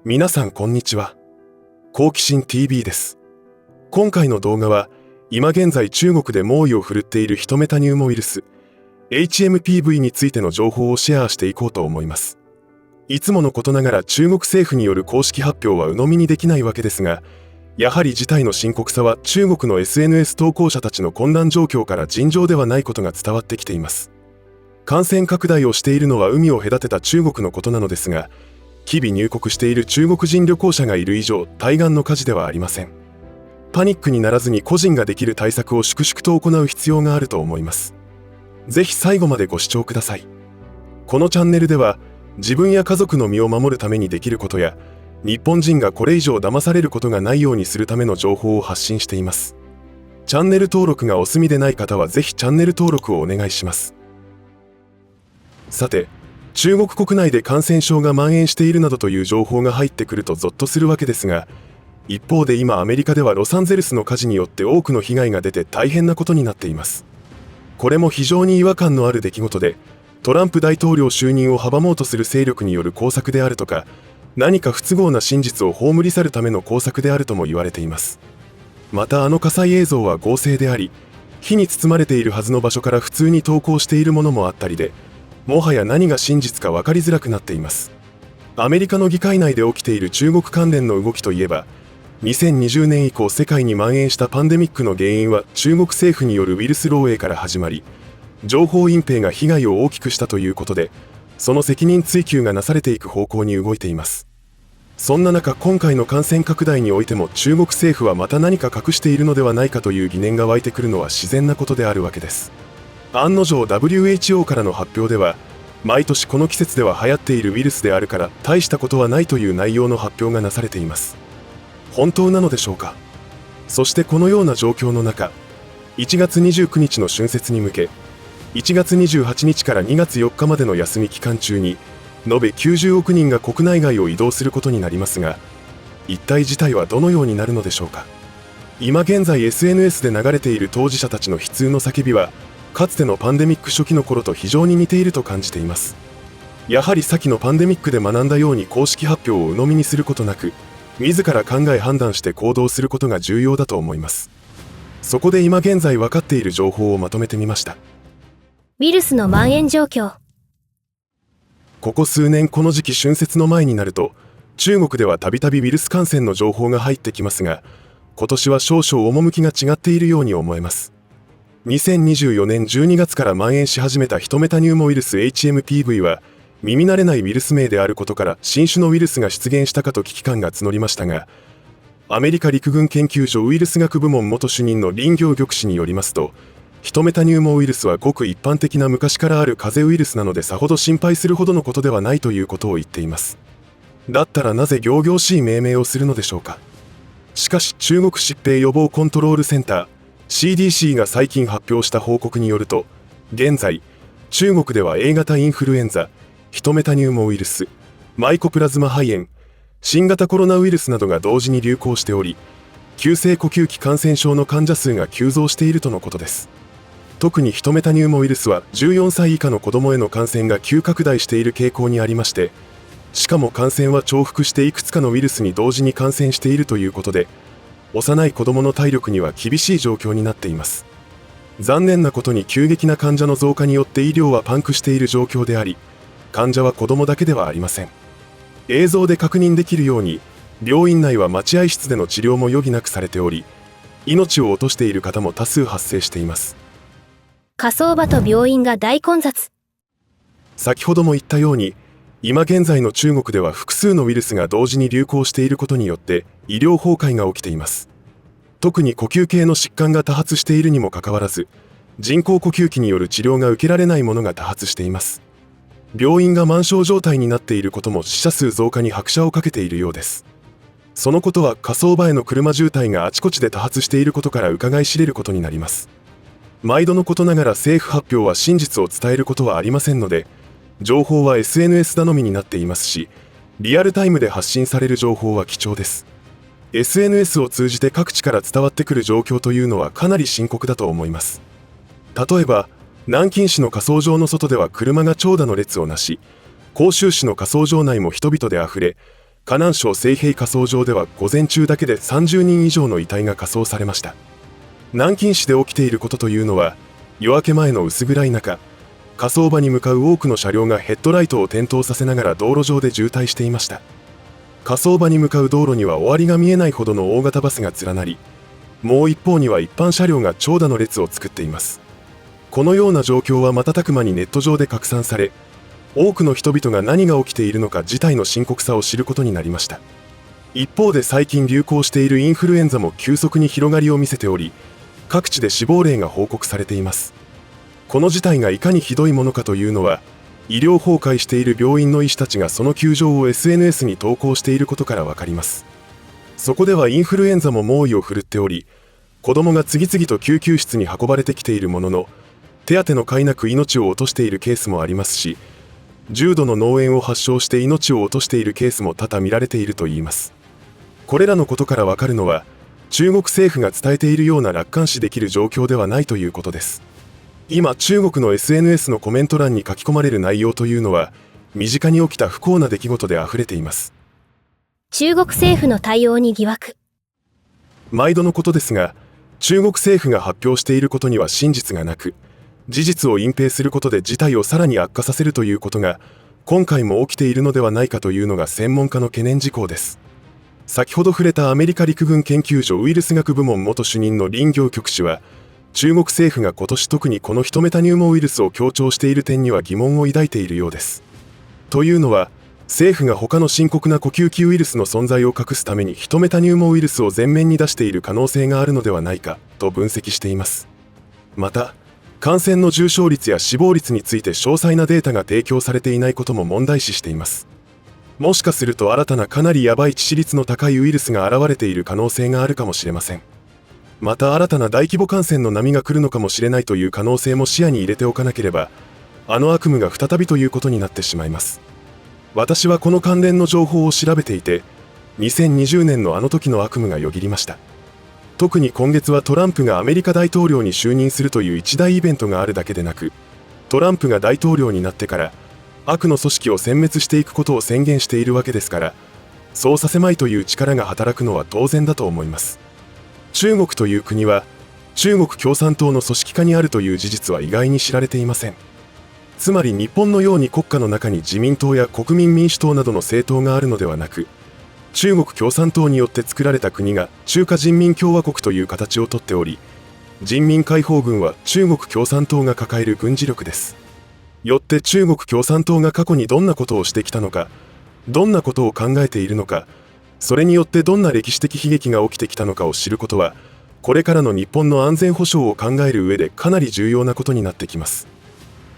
皆さんこんにちは。好奇心 TV です。今回の動画は、今現在中国で猛威を振るっているヒトメタニウムウイルス HMPV についての情報をシェアしていこうと思います。いつものことながら中国政府による公式発表は鵜呑みにできないわけですが、やはり事態の深刻さは中国の SNS 投稿者たちの混乱状況から尋常ではないことが伝わってきています。感染拡大をしているのは海を隔てた中国のことなのですが、日々入国している中国人旅行者がいる以上、対岸の火事ではありません。パニックにならずに個人ができる対策を粛々と行う必要があると思います。ぜひ最後までご視聴ください。このチャンネルでは、自分や家族の身を守るためにできることや、日本人がこれ以上騙されることがないようにするための情報を発信しています。チャンネル登録がお済みでない方はぜひチャンネル登録をお願いします。さて、中国国内で感染症が蔓延しているなどという情報が入ってくるとゾッとするわけですが、一方で今アメリカではロサンゼルスの火事によって多くの被害が出て大変なことになっています。これも非常に違和感のある出来事で、トランプ大統領就任を阻もうとする勢力による工作であるとか、何か不都合な真実を葬り去るための工作であるとも言われています。また火災映像は合成であり、火に包まれているはずの場所から普通に投稿しているものもあったりで、もはや何が真実か分かりづらくなっています。アメリカの議会内で起きている中国関連の動きといえば、2020年以降世界に蔓延したパンデミックの原因は中国政府によるウイルス漏洩から始まり、情報隠蔽が被害を大きくしたということで、その責任追及がなされていく方向に動いています。そんな中、今回の感染拡大においても中国政府はまた何か隠しているのではないかという疑念が湧いてくるのは自然なことであるわけです。案の定 WHO からの発表では、毎年この季節では流行っているウイルスであるから大したことはないという内容の発表がなされています。本当なのでしょうか。そしてこのような状況の中、1月29日の春節に向け、1月28日から2月4日までの休み期間中に、延べ90億人が国内外を移動することになりますが、一体事態はどのようになるのでしょうか。今現在 SNS で流れている当事者たちの悲痛の叫びは、かつてのパンデミック初期の頃と非常に似ていると感じています。やはり先のパンデミックで学んだように公式発表を鵜呑みにすることなく、自ら考え判断して行動することが重要だと思います。そこで今現在分かっている情報をまとめてみました。ウイルスの蔓延状況。ここ数年この時期春節の前になると、中国ではたびたびウイルス感染の情報が入ってきますが、今年は少々趣が違っているように思えます。2024年12月から蔓延し始めたヒトメタニウムウイルス HMPV は、耳慣れないウイルス名であることから新種のウイルスが出現したかと危機感が募りましたが、アメリカ陸軍研究所ウイルス学部門元主任の林行玉氏によりますと、ヒトメタニウムウイルスはごく一般的な昔からある風邪ウイルスなのでさほど心配するほどのことではないということを言っています。だったらなぜ仰々しい命名をするのでしょうか。しかし中国疾病予防コントロールセンターCDC が最近発表した報告によると、現在、中国では A 型インフルエンザ、ヒトメタニウムウイルス、マイコプラズマ肺炎、新型コロナウイルスなどが同時に流行しており、急性呼吸器感染症の患者数が急増しているとのことです。特にヒトメタニウムウイルスは14歳以下の子供への感染が急拡大している傾向にありまして、しかも感染は重複していくつかのウイルスに同時に感染しているということで、幼い子供の体力には厳しい状況になっています。残念なことに急激な患者の増加によって医療はパンクしている状況であり、患者は子供だけではありません。映像で確認できるように、病院内は待合室での治療も余儀なくされており、命を落としている方も多数発生しています。火葬場と病院が大混雑。先ほども言ったように、今現在の中国では複数のウイルスが同時に流行していることによって医療崩壊が起きています。特に呼吸系の疾患が多発しているにもかかわらず、人工呼吸器による治療が受けられないものが多発しています。病院が満床状態になっていることも死者数増加に拍車をかけているようです。そのことは火葬場への車渋滞があちこちで多発していることから伺い知れることになります。毎度のことながら政府発表は真実を伝えることはありませんので、情報は SNS 頼みになっていますし、リアルタイムで発信される情報は貴重です。SNS を通じて各地から伝わってくる状況というのはかなり深刻だと思います。例えば、南京市の火葬場の外では車が長蛇の列をなし、広州市の火葬場内も人々であふれ、河南省西平火葬場では午前中だけで30人以上の遺体が火葬されました。南京市で起きていることというのは、夜明け前の薄暗い中、火葬場に向かう多くの車両がヘッドライトを点灯させながら道路上で渋滞していました。火葬場に向かう道路には終わりが見えないほどの大型バスが連なり、もう一方には一般車両が長蛇の列を作っています。このような状況は瞬く間にネット上で拡散され、多くの人々が何が起きているのか事態の深刻さを知ることになりました。一方で最近流行しているインフルエンザも急速に広がりを見せており、各地で死亡例が報告されています。この事態がいかにひどいものかというのは、医療崩壊している病院の医師たちがその窮状を SNS に投稿していることからわかります。そこではインフルエンザも猛威を振るっており、子供が次々と救急室に運ばれてきているものの、手当ての甲斐なく命を落としているケースもありますし、重度の脳炎を発症して命を落としているケースも多々見られているといいます。これらのことからわかるのは、中国政府が伝えているような楽観視できる状況ではないということです。今中国の SNS のコメント欄に書き込まれる内容というのは、身近に起きた不幸な出来事であふれています。中国政府の対応に疑惑。毎度のことですが、中国政府が発表していることには真実がなく、事実を隠蔽することで事態をさらに悪化させるということが、今回も起きているのではないかというのが専門家の懸念事項です。先ほど触れたアメリカ陸軍研究所ウイルス学部門元主任の林行局氏は、中国政府が今年特にこのヒトメタニューモウイルスを強調している点には疑問を抱いているようです。というのは、政府が他の深刻な呼吸器ウイルスの存在を隠すためにヒトメタニューモウイルスを前面に出している可能性があるのではないかと分析しています。また、感染の重症率や死亡率について詳細なデータが提供されていないことも問題視しています。もしかすると新たなかなりヤバい致死率の高いウイルスが現れている可能性があるかもしれません。また新たな大規模感染の波が来るのかもしれないという可能性も視野に入れておかなければ、あの悪夢が再びということになってしまいます。私はこの関連の情報を調べていて、2020年のあの時の悪夢がよぎりました。特に今月はトランプがアメリカ大統領に就任するという一大イベントがあるだけでなく、トランプが大統領になってから悪の組織を殲滅していくことを宣言しているわけですから、そうさせまいという力が働くのは当然だと思います。中国という国は中国共産党の組織化にあるという事実は意外に知られていません。つまり日本のように国家の中に自民党や国民民主党などの政党があるのではなく、中国共産党によって作られた国が中華人民共和国という形をとっており、人民解放軍は中国共産党が抱える軍事力です。よって中国共産党が過去にどんなことをしてきたのか、どんなことを考えているのか、それによってどんな歴史的悲劇が起きてきたのかを知ることは、これからの日本の安全保障を考える上でかなり重要なことになってきます。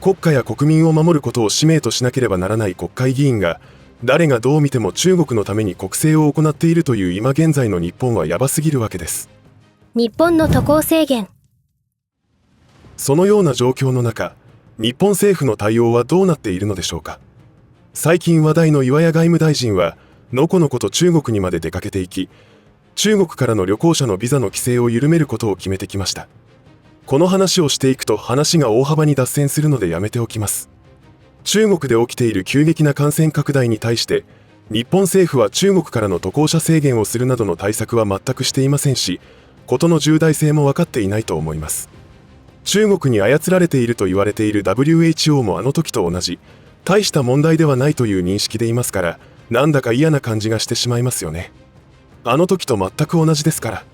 国家や国民を守ることを使命としなければならない国会議員が、誰がどう見ても中国のために国政を行っているという今現在の日本はやばすぎるわけです。日本の渡航制限。そのような状況の中、日本政府の対応はどうなっているのでしょうか。最近話題の岩屋外務大臣は、のこのこと中国にまで出かけていき、中国からの旅行者のビザの規制を緩めることを決めてきました。この話をしていくと話が大幅に脱線するのでやめておきます。中国で起きている急激な感染拡大に対して、日本政府は中国からの渡航者制限をするなどの対策は全くしていませんし、事の重大性も分かっていないと思います。中国に操られていると言われている WHO もあの時と同じ、大した問題ではないという認識でいますから、なんだか嫌な感じがしてしまいますよね。あの時と全く同じですから。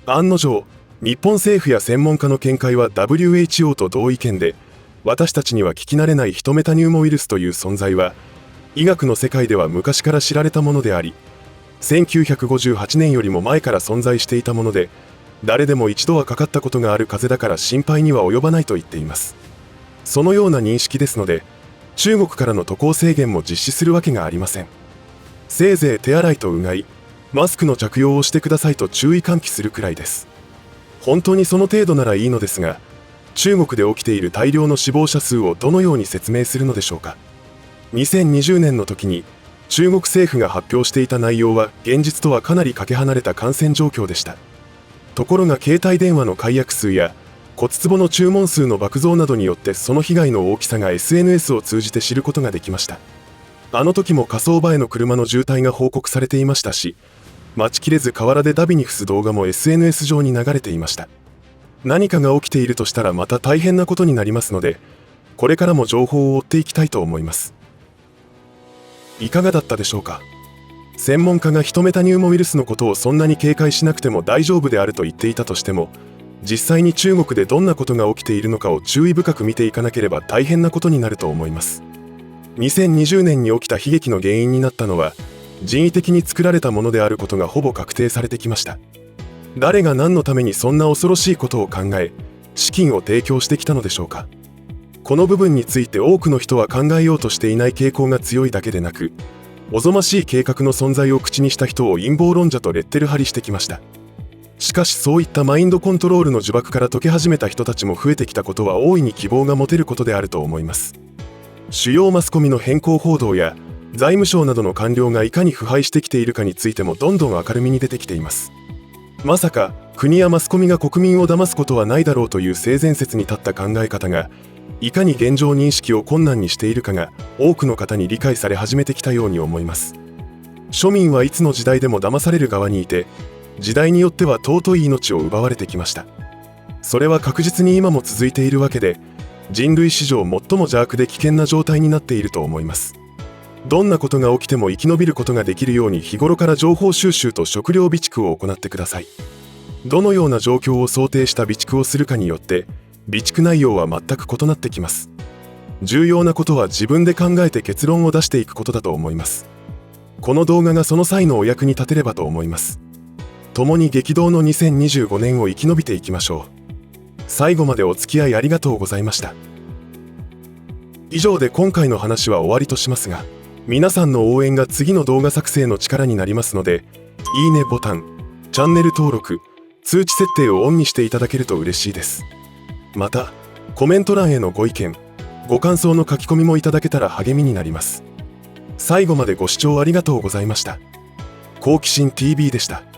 案の定、日本政府や専門家の見解は WHO と同意見で、私たちには聞き慣れないヒトメタニューモウイルスという存在は、医学の世界では昔から知られたものであり、1958年よりも前から存在していたもので、誰でも一度はかかったことがある風邪だから心配には及ばないと言っています。そのような認識ですので、中国からの渡航制限も実施するわけがありません。せいぜい手洗いとうがい、マスクの着用をしてくださいと注意喚起するくらいです。本当にその程度ならいいのですが、中国で起きている大量の死亡者数をどのように説明するのでしょうか。2020年の時に中国政府が発表していた内容は現実とはかなりかけ離れた感染状況でした。ところが携帯電話の解約数や骨壺の注文数の爆増などによってその被害の大きさが SNS を通じて知ることができました。あの時も火葬場への車の渋滞が報告されていましたし、待ちきれず河原でダビに伏す動画も SNS 上に流れていました。何かが起きているとしたらまた大変なことになりますので、これからも情報を追っていきたいと思います。いかがだったでしょうか。専門家がヒトメタニューモウイルスのことをそんなに警戒しなくても大丈夫であると言っていたとしても、実際に中国でどんなことが起きているのかを注意深く見ていかなければ大変なことになると思います。2020年に起きた悲劇の原因になったのは、人為的に作られたものであることがほぼ確定されてきました。誰が何のためにそんな恐ろしいことを考え、資金を提供してきたのでしょうか。この部分について多くの人は考えようとしていない傾向が強いだけでなく、おぞましい計画の存在を口にした人を陰謀論者とレッテル貼りしてきました。しかしそういったマインドコントロールの呪縛から解け始めた人たちも増えてきたことは大いに希望が持てることであると思います。主要マスコミの偏向報道や財務省などの官僚がいかに腐敗してきているかについてもどんどん明るみに出てきています。まさか国やマスコミが国民を騙すことはないだろうという性善説に立った考え方がいかに現状認識を困難にしているかが多くの方に理解され始めてきたように思います。庶民はいつの時代でも騙される側にいて、時代によっては尊い命を奪われてきました。それは確実に今も続いているわけで、人類史上最も邪悪で危険な状態になっていると思います。どんなことが起きても生き延びることができるように日頃から情報収集と食料備蓄を行ってください。どのような状況を想定した備蓄をするかによって備蓄内容は全く異なってきます。重要なことは自分で考えて結論を出していくことだと思います。この動画がその際のお役に立てればと思います。共に激動の2025年を生き延びていきましょう。最後までお付き合いありがとうございました。以上で今回の話は終わりとしますが、皆さんの応援が次の動画作成の力になりますので、いいねボタン、チャンネル登録、通知設定をオンにしていただけると嬉しいです。また、コメント欄へのご意見、ご感想の書き込みもいただけたら励みになります。最後までご視聴ありがとうございました。好奇心 TV でした。